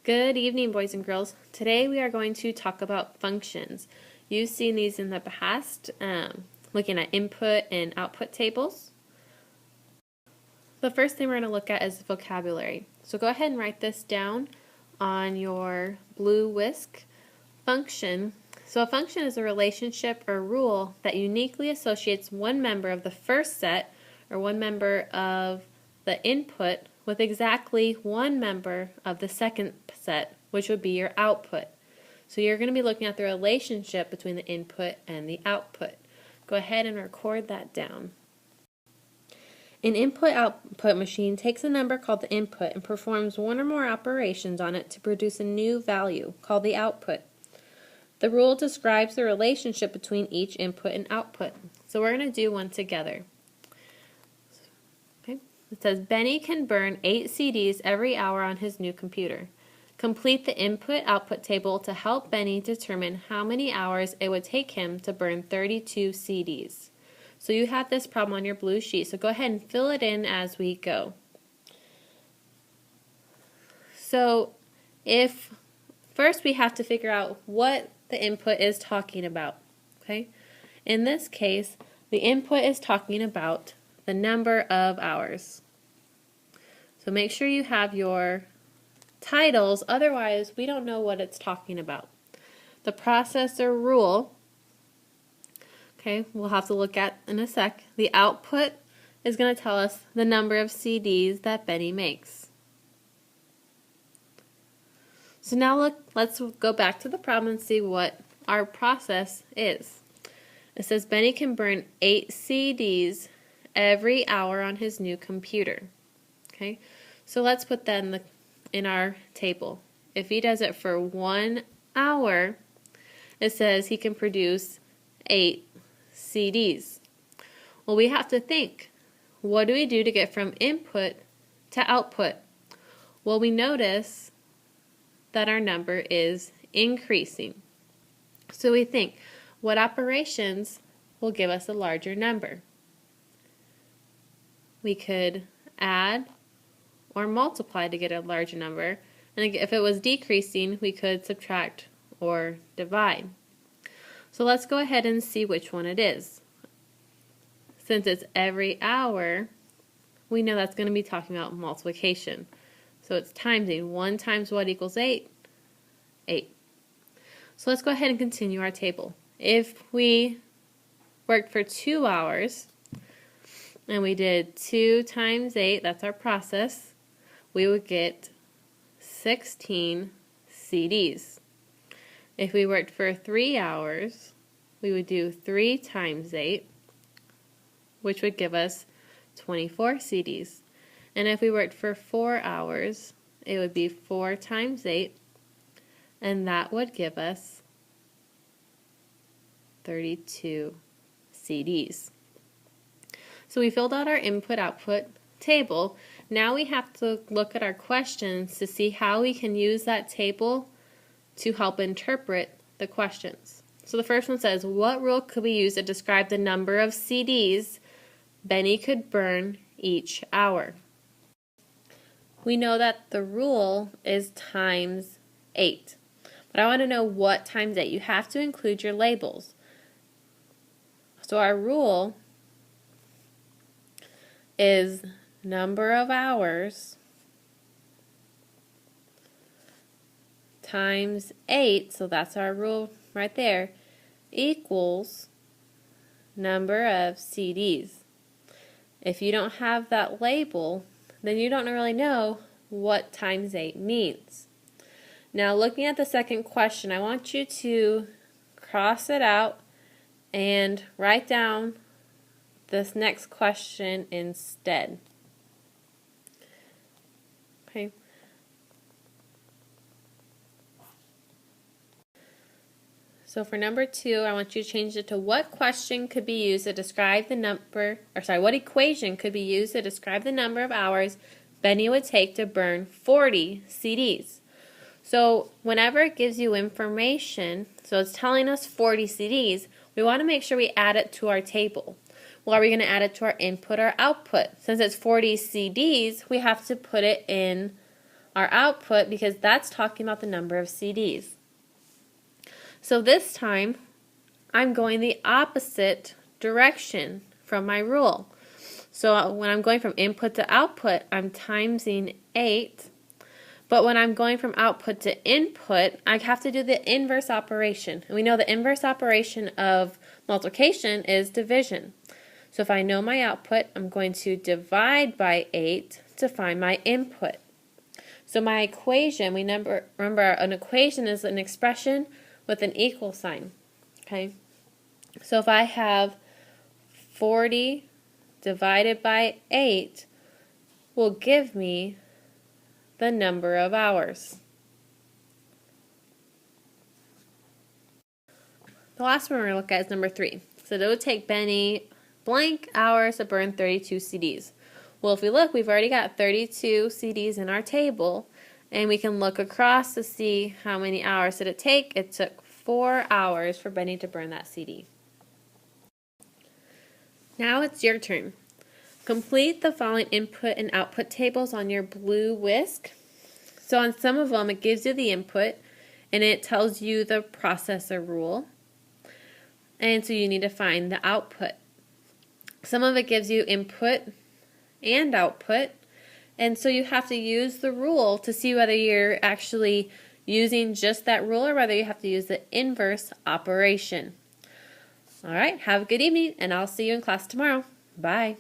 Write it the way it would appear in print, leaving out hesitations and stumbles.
Good evening, boys and girls. Today we are going to talk about functions. You've seen these in the past, looking at input and output tables. The first thing we're going to look at is vocabulary. So go ahead and write this down on your blue whisk. Function. So a function is a relationship or rule that uniquely associates one member of the first set or one member of the input with exactly one member of the second set, which would be your output. So you're going to be looking at the relationship between the input and the output. Go ahead and record that down. An input-output machine takes a number called the input and performs one or more operations on it to produce a new value called the output. The rule describes the relationship between each input and output. So we're going to do one together. Okay. It says Benny can burn 8 CDs every hour on his new computer. Complete the input-output table to help Benny determine how many hours it would take him to burn 32 CDs. So you have this problem on your blue sheet, so go ahead and fill it in as we go. So first we have to figure out what the input is talking about. Okay? In this case, the input is talking about the number of hours. So make sure you have your titles, otherwise we don't know what it's talking about. The process or rule, okay, we'll have to look at in a sec. The output is going to tell us the number of CDs that Benny makes. So now let's go back to the problem and see what our process is. It says Benny can burn 8 CDs every hour on his new computer. Okay, so let's put that in our table. If he does it for 1 hour, it says he can produce 8 CDs. Well, we have to think, what do we do to get from input to output? Well, we notice that our number is increasing. So we think, what operations will give us a larger number? We could add or multiply to get a larger number, and if it was decreasing, we could subtract or divide. So let's go ahead and see which one it is. Since it's every hour, we know that's going to be talking about multiplication. So it's timesing. 1 times what equals 8? 8. So let's go ahead and continue our table. If we worked for 2 hours and we did 2 times 8, that's our process, we would get 16 CDs. If we worked for 3 hours, we would do 3 times 8, which would give us 24 CDs. And if we worked for 4 hours, it would be 4 times 8, and that would give us 32 CDs. So we filled out our input-output table. Now we have to look at our questions to see how we can use that table to help interpret the questions. So the first one says, what rule could we use to describe the number of CDs Benny could burn each hour? We know that the rule is times 8. But I want to know what times 8. You have to include your labels. So our rule is number of hours times 8, so that's our rule right there, equals number of CDs. If you don't have that label, then you don't really know what times 8 means. Now looking at the second question, I want you to cross it out and write down this next question instead. Okay. So for number 2, I want you to change it to what question could be used to describe the number, what equation could be used to describe the number of hours Benny would take to burn 40 CDs. So whenever it gives you information, so it's telling us 40 CDs, we want to make sure we add it to our table. Well, are we going to add it to our input or output? Since it's 40 CDs, we have to put it in our output because that's talking about the number of CDs. So this time, I'm going the opposite direction from my rule. So when I'm going from input to output, I'm timesing 8. But when I'm going from output to input, I have to do the inverse operation. And we know the inverse operation of multiplication is division. So if I know my output, I'm going to divide by 8 to find my input. So my equation, remember an equation is an expression with an equal sign. Okay? So if I have 40 divided by 8 will give me the number of hours. The last one we're going to look at is number 3. So it would take Benny blank hours to burn 32 CDs. Well, if we look, we've already got 32 CDs in our table, and we can look across to see how many hours did it take. It took 4 hours for Benny to burn that CD. Now it's your turn. Complete the following input and output tables on your blue whisk. So on some of them, it gives you the input, and it tells you the processor rule. And so you need to find the output. Some of it gives you input and output, and so you have to use the rule to see whether you're actually using just that rule or whether you have to use the inverse operation. All right, have a good evening, and I'll see you in class tomorrow. Bye.